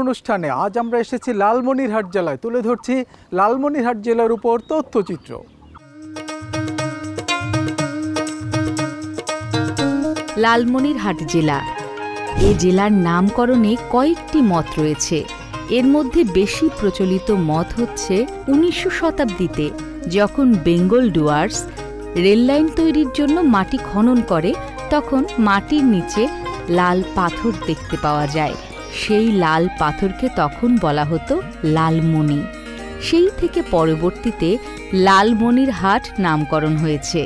অনুষ্ঠানে আজ আমরা এসেছি লালমনিরহাট জেলায়, তুলে ধরছি লালমনিরহাট জেলার উপর তথ্যচিত্র। লালমনিরহাট জেলা। এ জেলার নামকরণে কয়েকটি মত রয়েছে। এর মধ্যে বেশি প্রচলিত মত হচ্ছে 1900 শতাব্দীতে যখন বেঙ্গল ডুয়ার্স রেললাইন তৈরির জন্য মাটি খনন করে, তখন মাটির নিচে লাল পাথর দেখতে পাওয়া যায়। সেই লাল পাথরকে তখন বলা হতো লালমনি। সেই থেকে পরবর্তীতে লালমনিরহাট নামকরণ হয়েছে।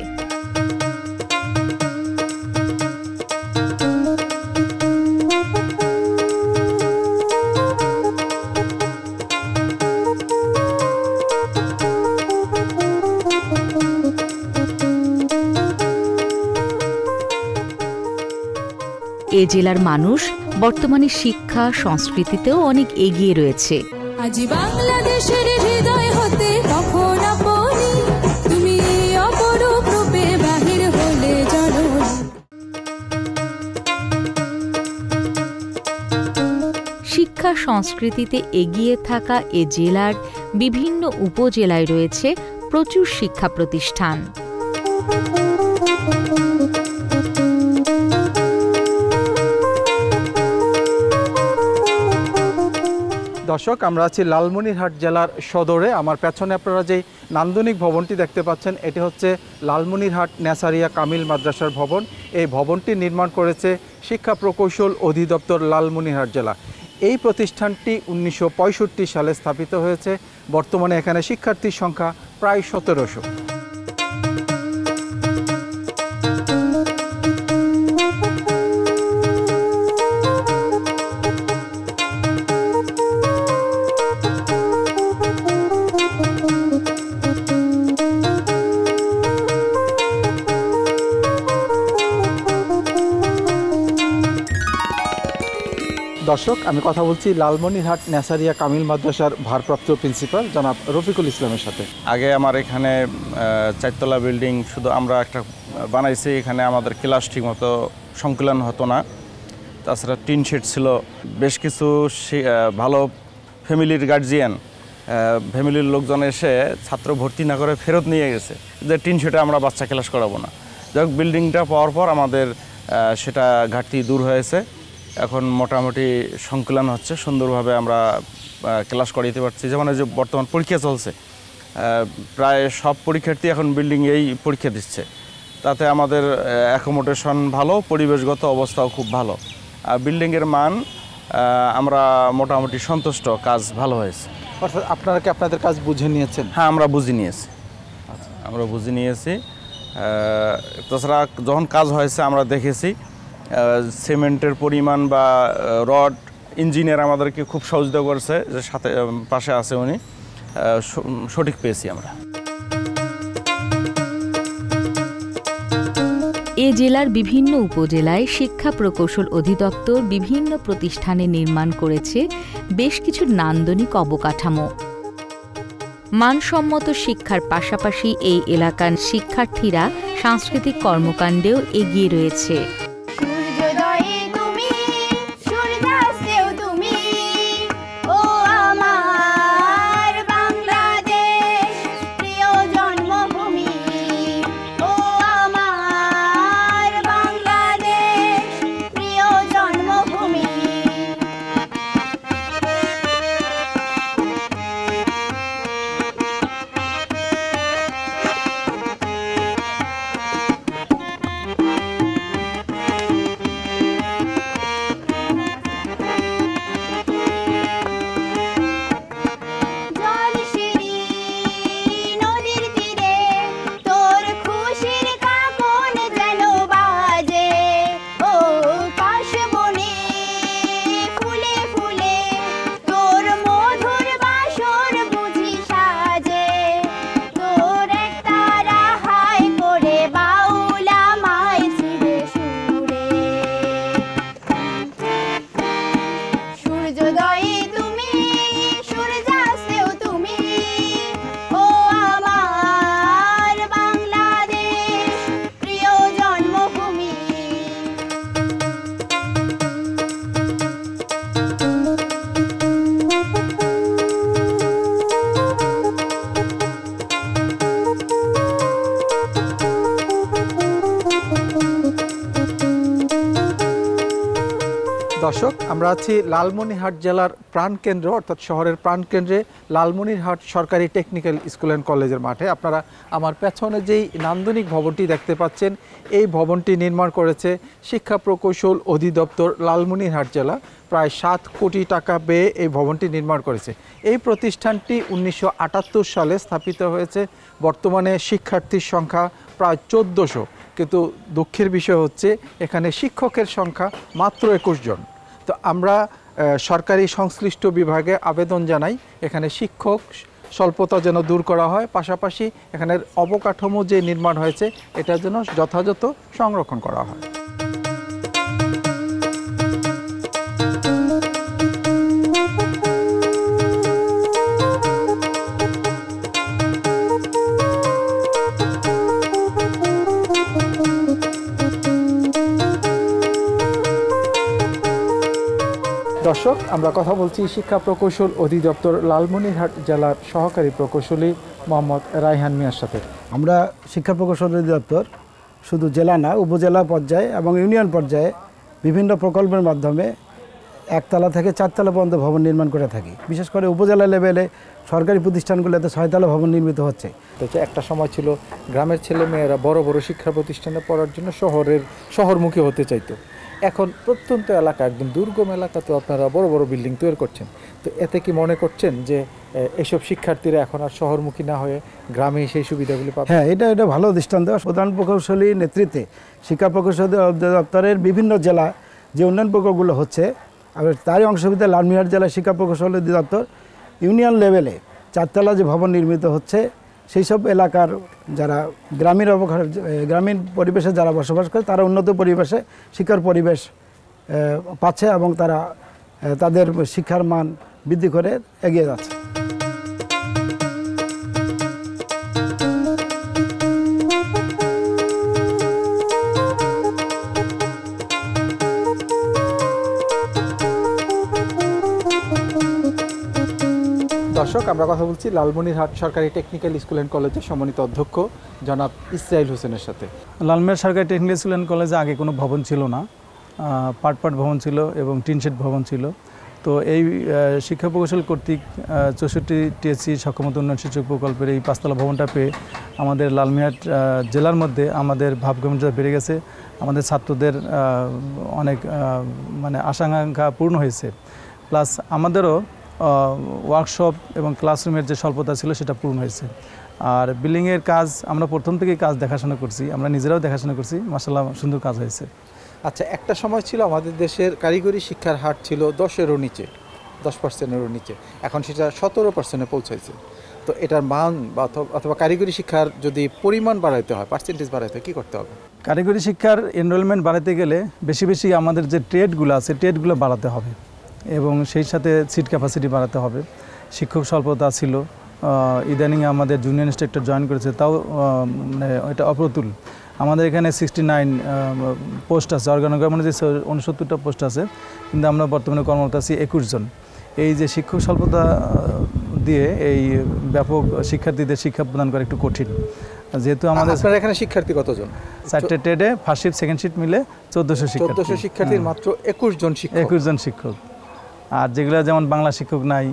এ জেলার মানুষ বর্তমানে শিক্ষা সংস্কৃতিতেও অনেক এগিয়ে রয়েছে। আজ বাংলাদেশের হৃদয় হতে কখন আপনি তুমি অপরূপ রূপে বাহির হলে জননী। শিক্ষা সংস্কৃতিতে এগিয়ে থাকা এ জেলার বিভিন্ন উপজেলায় রয়েছে প্রচুর শিক্ষা প্রতিষ্ঠান। দর্শক, আমরা আছি লালমনিরহাট জেলার সদরে। আমার পেছনে আপনারা যে নান্দনিক ভবনটি দেখতে পাচ্ছেন, এটি হচ্ছে লালমনিরহাট নেসারিয়া কামিল মাদ্রাসার ভবন। এই ভবনটি নির্মাণ করেছে শিক্ষা প্রকৌশল অধিদপ্তর লালমনিরহাট জেলা। এই প্রতিষ্ঠানটি 1965 সালে স্থাপিত হয়েছে। বর্তমানে এখানে শিক্ষার্থীর সংখ্যা প্রায় 1700। দর্শক, আমি কথা বলছি লালমনিরহাট নেসারিয়া কামিল মাদ্রাসার ভারপ্রাপ্ত প্রিন্সিপাল জনাব রফিকুল ইসলামের সাথে। আগে আমার এখানে 4তলা বিল্ডিং শুধু আমরা একটা বানাইছি। এখানে আমাদের ক্লাস ঠিকমতো সংকলন হতো না, তাছাড়া টিন শেড ছিল। বেশ কিছু ভালো ফ্যামিলির গার্জিয়ান, ফ্যামিলির লোকজন এসে ছাত্র ভর্তি না করে ফেরত নিয়ে গেছে যে টিন শেডে আমরা বাচ্চা ক্লাস করাবো না। যাই হোক, বিল্ডিংটা পাওয়ার পর আমাদের সেটা ঘাটতি দূর হয়েছে। এখন মোটামুটি সংকলন হচ্ছে, সুন্দরভাবে আমরা ক্লাস করাইতে পারছি। যেমন যে বর্তমান পরীক্ষা চলছে, প্রায় সব পরীক্ষার্থী এখন বিল্ডিংয়েই পরীক্ষা দিচ্ছে। তাতে আমাদের অ্যাকোমোডেশন ভালো, পরিবেশগত অবস্থাও খুব ভালো। আর বিল্ডিংয়ের মান আমরা মোটামুটি সন্তুষ্ট, কাজ ভালো হয়েছে। অর্থাৎ আপনারা কি আপনাদের কাজ বুঝে নিয়েছেন? হ্যাঁ, আমরা বুঝে নিয়েছি। আমরা বুঝে নিয়েছি। তাছাড়া যখন কাজ হয়েছে আমরা দেখেছি সিমেন্টের পরিমাণ বা রড, ইঞ্জিনিয়ার আমাদেরকে খুব সহযোগিতা করেছে, যে সাথে পাশে আছে উনি, সঠিক পেয়েছি আমরা। এ জেলার বিভিন্ন উপজেলায় শিক্ষা প্রকৌশল অধিদপ্তর বিভিন্ন প্রতিষ্ঠানে নির্মাণ করেছে বেশ কিছু নান্দনিক অবকাঠামো। মানসম্মত শিক্ষার পাশাপাশি এই এলাকার শিক্ষার্থীরা সাংস্কৃতিক কর্মকাণ্ডেও এগিয়ে রয়েছে। দর্শক, আমরা আছি লালমনিরহাট জেলার প্রাণকেন্দ্র অর্থাৎ শহরের প্রাণকেন্দ্রে লালমনিরহাট সরকারি টেকনিক্যাল স্কুল অ্যান্ড কলেজের মাঠে। আপনারা আমার পেছনে যেই নান্দনিক ভবনটি দেখতে পাচ্ছেন, এই ভবনটি নির্মাণ করেছে শিক্ষা প্রকৌশল অধিদপ্তর লালমনিরহাট জেলা। প্রায় 7 কোটি টাকা ব্যয়ে এই ভবনটি নির্মাণ করেছে। এই প্রতিষ্ঠানটি 1978 সালে স্থাপিত হয়েছে। বর্তমানে শিক্ষার্থীর সংখ্যা প্রায় 1400, কিন্তু দুঃখের বিষয় হচ্ছে এখানে শিক্ষকের সংখ্যা মাত্র 21 জন। তো আমরা সরকারি সংশ্লিষ্ট বিভাগে আবেদন জানাই এখানে শিক্ষক স্বল্পতা যেন দূর করা হয়, পাশাপাশি এখানের অবকাঠামো যে নির্মাণ হয়েছে এটা যেন যথাযথ সংরক্ষণ করা হয়। দর্শক, আমরা কথা বলছি শিক্ষা প্রকৌশল অধিদপ্তর লালমনিরহাট জেলার সহকারী প্রকৌশলী মোহাম্মদ রায়হান মিয়ার সাথে। আমরা শিক্ষা প্রকৌশল অধিদপ্তর শুধু জেলা না, উপজেলা পর্যায়ে এবং ইউনিয়ন পর্যায়ে বিভিন্ন প্রকল্পের মাধ্যমে 1 তলা থেকে 4 তলা পর্যন্ত ভবন নির্মাণ করে থাকি। বিশেষ করে উপজেলা লেভেলে সরকারি প্রতিষ্ঠানগুলোতে 6 তলা ভবন নির্মিত হচ্ছে। একটা সময় ছিল গ্রামের ছেলে মেয়েরা বড় বড় শিক্ষা প্রতিষ্ঠানে পড়ার জন্য শহরমুখী হতে চাইতো। এখন প্রত্যন্ত এলাকা, একদম দুর্গম এলাকাতেও আপনারা বড় বড় বিল্ডিং তৈরি করছেন। তো এতে কি মনে করছেন যে এসব শিক্ষার্থীরা এখন আর শহরমুখী না হয়ে গ্রামে সেই সুবিধাগুলি পাবে? হ্যাঁ, এটা ভালো দৃষ্টান্ত। প্রধান প্রকৌশলী নেতৃত্বে শিক্ষা প্রকৌশল দপ্তরের বিভিন্ন জেলা যে উন্নয়ন প্রকল্পগুলো হচ্ছে, আর তারই অংশবিধে লালমনিরহাট জেলা শিক্ষা প্রকৌশল অধিদপ্তর ইউনিয়ন লেভেলে 4 তলা যে ভবন নির্মিত হচ্ছে, সেই সব এলাকার যারা গ্রামীণ পরিবেশে যারা বসবাস করে তারা উন্নত পরিবেশে শিক্ষার পরিবেশ পাচ্ছে এবং তারা তাদের শিক্ষার মান বৃদ্ধি করে এগিয়ে যাচ্ছে। দর্শক, আমরা কথা বলছি লালমনিরহাট সরকারি টেকনিক্যাল স্কুল অ্যান্ড কলেজের সম্মানিত অধ্যক্ষ জনাব ইসরাইল হোসেনের সাথে। লালমনিরহাট সরকারি টেকনিক্যাল স্কুল অ্যান্ড কলেজে আগে কোনো ভবন ছিল না, পার্ট ভবন ছিল এবং টিনশেড ভবন ছিল। তো এই শিক্ষা প্রকৌশল কর্তৃক 64 টিএসসি সক্ষমতা উন্নয়ন শিক্ষক প্রকল্পের এই 5 তলা ভবনটা পেয়ে আমাদের লালমনিরহাট জেলার মধ্যে আমাদের ভাবগম্যতা বেড়ে গেছে। আমাদের ছাত্রদের অনেক আশাকাঙ্ক্ষা পূর্ণ হয়েছে। প্লাস আমাদেরও ওয়ার্কশপ এবং ক্লাসরুমের যে স্বল্পতা ছিল সেটা পূর্ণ হয়েছে। আর বিল্ডিংয়ের কাজ আমরা প্রথম থেকেই কাজ দেখাশোনা করছি, আমরা নিজেরাও দেখাশোনা করছি, মাশাআল্লাহ সুন্দর কাজ হয়েছে। আচ্ছা, একটা সময় ছিল আমাদের দেশের কারিগরি শিক্ষার হার ছিল 10-এরও নিচে, 10%-এরও নিচে, এখন সেটা 17%-এ পৌঁছাইছে। তো এটার মান অথবা কারিগরি শিক্ষার যদি পরিমাণ বাড়াইতে হয়, পার্সেন্টেজ বাড়াইতে হয়, কী করতে হবে? কারিগরি শিক্ষার এনরোলমেন্ট বাড়াতে গেলে বেশি বেশি আমাদের যে ট্রেডগুলো আছে ট্রেডগুলো বাড়াতে হবে এবং সেই সাথে সিট ক্যাপাসিটি বাড়াতে হবে। শিক্ষক স্বল্পতা ছিল, ইদানিং আমাদের জুনিয়র ইনস্ট্রাক্টর জয়েন করেছে, তাও এটা অপ্রতুল। আমাদের এখানে 69 পোস্ট আছে, অর্গানাইজেশনে যে 69টা পোস্ট আছে, কিন্তু আমরা বর্তমানে কর্মরত আছি 21 জন। এই যে শিক্ষক স্বল্পতা দিয়ে এই ব্যাপক শিক্ষার্থীদের শিক্ষা প্রদান করা একটু কঠিন, যেহেতু আমাদের এখানে শিক্ষার্থী কতজন? 4টে ট্রেডে ফার্স্ট শিফট সেকেন্ড শিফট মিলে 1400 শিক্ষার্থীর মাত্র 21 জন শিক্ষক। আর যেগুলো যেমন বাংলা শিক্ষক নাই,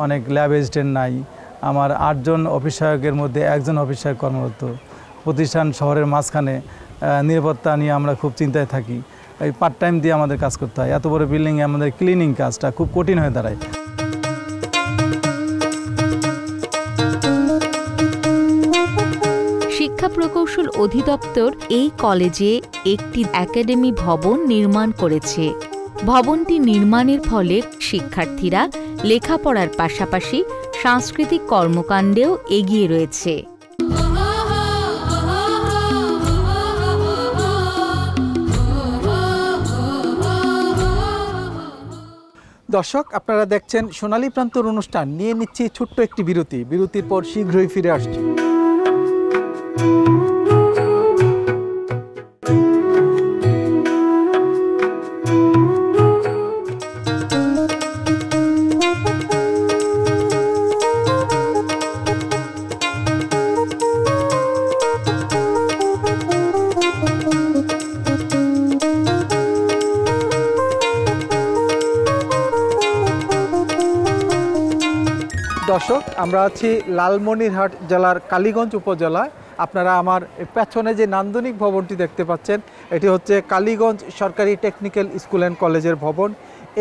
অনেক ল্যাব অ্যাসিস্ট্যান্ট নাই, আমার 8 জন অফিস সহায়কের মধ্যে 1 জন অফিস সহায়ক কর্মরত। প্রতিষ্ঠান শহরের মাঝখানে, নিরাপত্তা নিয়ে আমরা খুব চিন্তায় থাকি। এই পার্ট টাইম দিয়ে আমাদের কাজ করতে হয়। এত বড় বিল্ডিংয়ে আমাদের ক্লিনিং কাজটা খুব কঠিন হয়ে দাঁড়ায়। শিক্ষা প্রকৌশল অধিদপ্তর এই কলেজে একটি একাডেমি ভবন নির্মাণ করেছে। ভবনটি নির্মাণের ফলে শিক্ষার্থীরা লেখাপড়ার পাশাপাশি সাংস্কৃতিক কর্মকাণ্ডেও এগিয়ে রয়েছে। দর্শক, আপনারা দেখছেন সোনালী প্রান্তর অনুষ্ঠান। নিয়ে নিচ্ছি ছোট্ট একটি বিরতি। বিরতির পর শীঘ্রই ফিরে আসছি। দর্শক, আমরা আছি লালমনিরহাট জেলার কালীগঞ্জ উপজেলায়। আপনারা আমার পেছনে যে নান্দনিক ভবনটি দেখতে পাচ্ছেন, এটি হচ্ছে কালীগঞ্জ সরকারি টেকনিক্যাল স্কুল অ্যান্ড কলেজের ভবন।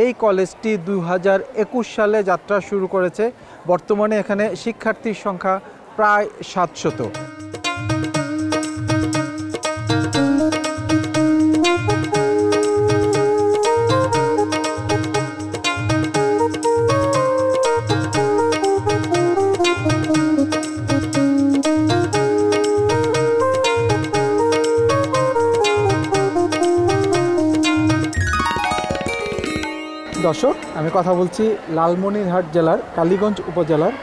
এই কলেজটি 2021 সালে যাত্রা শুরু করেছে। বর্তমানে এখানে শিক্ষার্থীর সংখ্যা প্রায় 700। দর্শক, আমি কথা বলছি লালমনিরহাট জেলার কালীগঞ্জ উপজেলার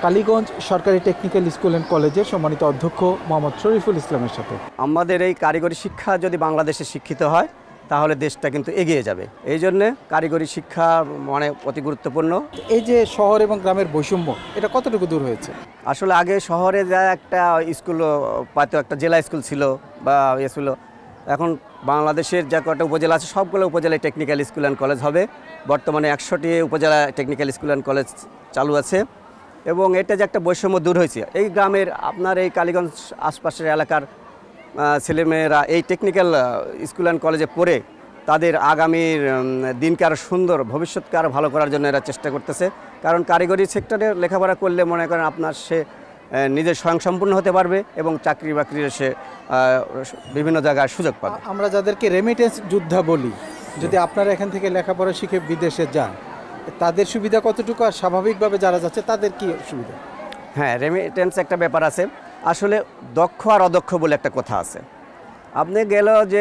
কালীগঞ্জ সরকারি টেকনিক্যাল স্কুল অ্যান্ড কলেজের সম্মানিত অধ্যক্ষ মোহাম্মদ শরীফুল ইসলামের সাথে। আমাদের এই কারিগরি শিক্ষা যদি বাংলাদেশে শিক্ষিত হয় তাহলে দেশটা কিন্তু এগিয়ে যাবে। এই জন্যে কারিগরি শিক্ষা মানে অতি গুরুত্বপূর্ণ। এই যে শহর এবং গ্রামের বৈষম্য, এটা কতটুকু দূর হয়েছে? আসলে আগে শহরে যা একটা স্কুল পাইতো, একটা জেলা স্কুল ছিল বা ইয়ে ছিল, এখন বাংলাদেশের যা কটা উপজেলা আছে সবগুলো উপজেলায় টেকনিক্যাল স্কুল অ্যান্ড কলেজ হবে। বর্তমানে 100টি উপজেলা টেকনিক্যাল স্কুল অ্যান্ড কলেজ চালু আছে এবং এটা যে একটা বৈষম্য দূর হয়েছে। এই গ্রামের আপনার এই কালীগঞ্জ আশপাশের এলাকার ছেলেমেয়েরা এই টেকনিক্যাল স্কুল অ্যান্ড কলেজে পড়ে তাদের আগামীর দিনকে আরও সুন্দর, ভবিষ্যৎকে আরও ভালো করার জন্য এরা চেষ্টা করতেছে। কারণ কারিগরি সেক্টরে লেখাপড়া করলে মনে করেন আপনার সে নিজের স্বয়ংসম্পূর্ণ হতে পারবে এবং চাকরি বাকরির সে বিভিন্ন জায়গায় সুযোগ পাবে। আমরা যাদেরকে রেমিটেন্স যোদ্ধা বলি, যদি আপনারা এখান থেকে লেখাপড়া শিখে বিদেশে যান, তাদের সুবিধা কতটুকু, আর স্বাভাবিকভাবে যারা যাচ্ছে তাদের কি সুবিধা? হ্যাঁ, রেমিটেন্স একটা ব্যাপার আছে। আসলে দক্ষ আর অদক্ষ বলে একটা কথা আছে। আপনি গেল যে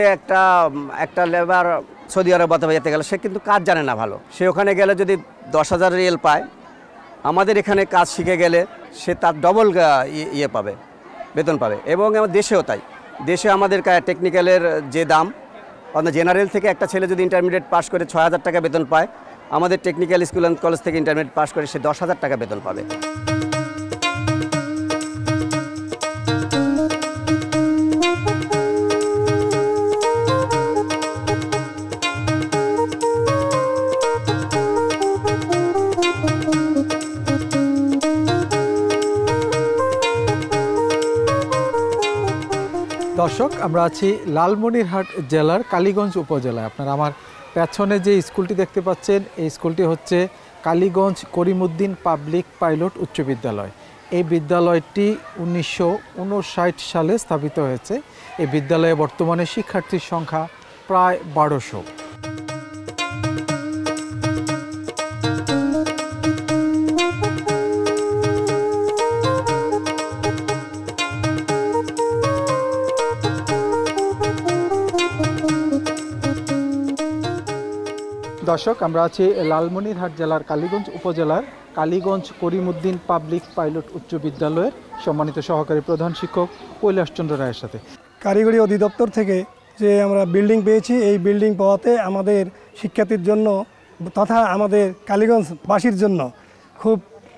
একটা লেবার সৌদি আরব অথবা যেতে গেলে, সে কিন্তু কাজ জানে না ভালো, সে ওখানে গেলে যদি 10,000 রিয়াল পায়, আমাদের এখানে কাজ শিখে গেলে সে তার ডবল ইয়ে পাবে, বেতন পাবে। এবং আমার দেশেও তাই, দেশে আমাদের টেকনিক্যালের যে দাম, আপনার জেনারেল থেকে একটা ছেলে যদি ইন্টারমিডিয়েট পাস করে 6,000 টাকা বেতন পায়, আমাদের টেকনিক্যাল স্কুল অ্যান্ড কলেজ থেকে ইন্টারমিডিয়েট পাস করে সে 10,000 টাকা বেতন পাবে। দর্শক, আমরা আছি লালমনিরহাট জেলার কালীগঞ্জ উপজেলায়। আপনারা আমার পেছনে যে স্কুলটি দেখতে পাচ্ছেন, এই স্কুলটি হচ্ছে কালীগঞ্জ করিমউদ্দিন পাবলিক পাইলট উচ্চ বিদ্যালয়। এই বিদ্যালয়টি 1959 সালে স্থাপিত হয়েছে। এই বিদ্যালয়ে বর্তমানে শিক্ষার্থীর সংখ্যা প্রায় 1200। দর্শক, আমরা আছি লালমনিরহাট জেলার কালীগঞ্জ উপজেলার কালীগঞ্জ করিমউদ্দিন পাবলিক পাইলট উচ্চ বিদ্যালয়ের সম্মানিত সহকারী প্রধান শিক্ষক কৈলাসচন্দ্র রায়ের সাথে। কারিগরি অধিদপ্তর থেকে যে আমরা বিল্ডিং পেয়েছি, এই বিল্ডিং পাওয়াতে আমাদের শিক্ষার্থীর জন্য তথা আমাদের কালীগঞ্জবাসীর জন্য খুব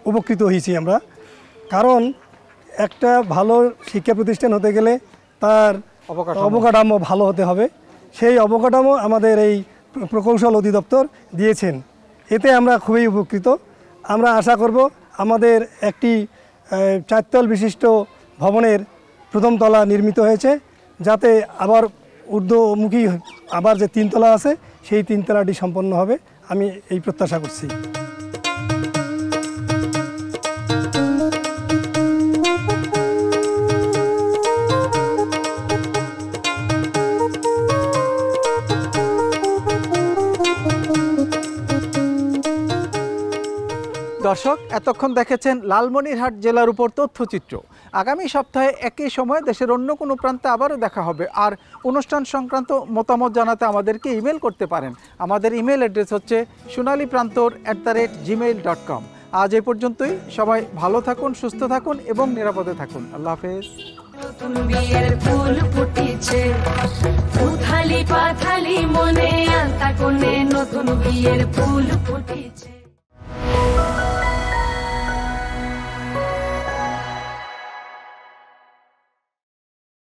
উপকৃত হয়েছি আমরা। কারণ একটা ভালো শিক্ষা প্রতিষ্ঠান হতে গেলে তার অবকাঠামো ভালো হতে হবে। সেই অবকাঠামো আমাদের এই প্রকৌশল অধিদপ্তর দিয়েছেন, এতে আমরা খুবই উপকৃত। আমরা আশা করব আমাদের একটি 4 তল বিশিষ্ট ভবনের প্রথম তলা নির্মিত হয়েছে, যাতে আবার ঊর্ধ্বমুখী আবার যে 3 তলা আছে সেই 3 তলাটি সম্পন্ন হবে, আমি এই প্রত্যাশা করছি। দর্শক, এতক্ষণ দেখেছেন লালমনিরহাট জেলার উপর তথ্যচিত্র। আগামী সপ্তাহে একই সময় দেশের অন্য কোনো প্রান্তে আবারও দেখা হবে। আর অনুষ্ঠান সংক্রান্ত মতামত জানাতে আমাদেরকে ইমেল করতে পারেন। আমাদের ইমেল অ্যাড্রেস হচ্ছে sonaliprantор@gmail.com। আজ এই পর্যন্তই। সবাই ভালো থাকুন, সুস্থ থাকুন এবং নিরাপদে থাকুন। আল্লাহ হাফেজ। নতুন বিয়ের ফুল ফুটেছে, উথালি পাথালি মনে আনতা কোণে নতুন বিয়ের ফুল ফুটেছে।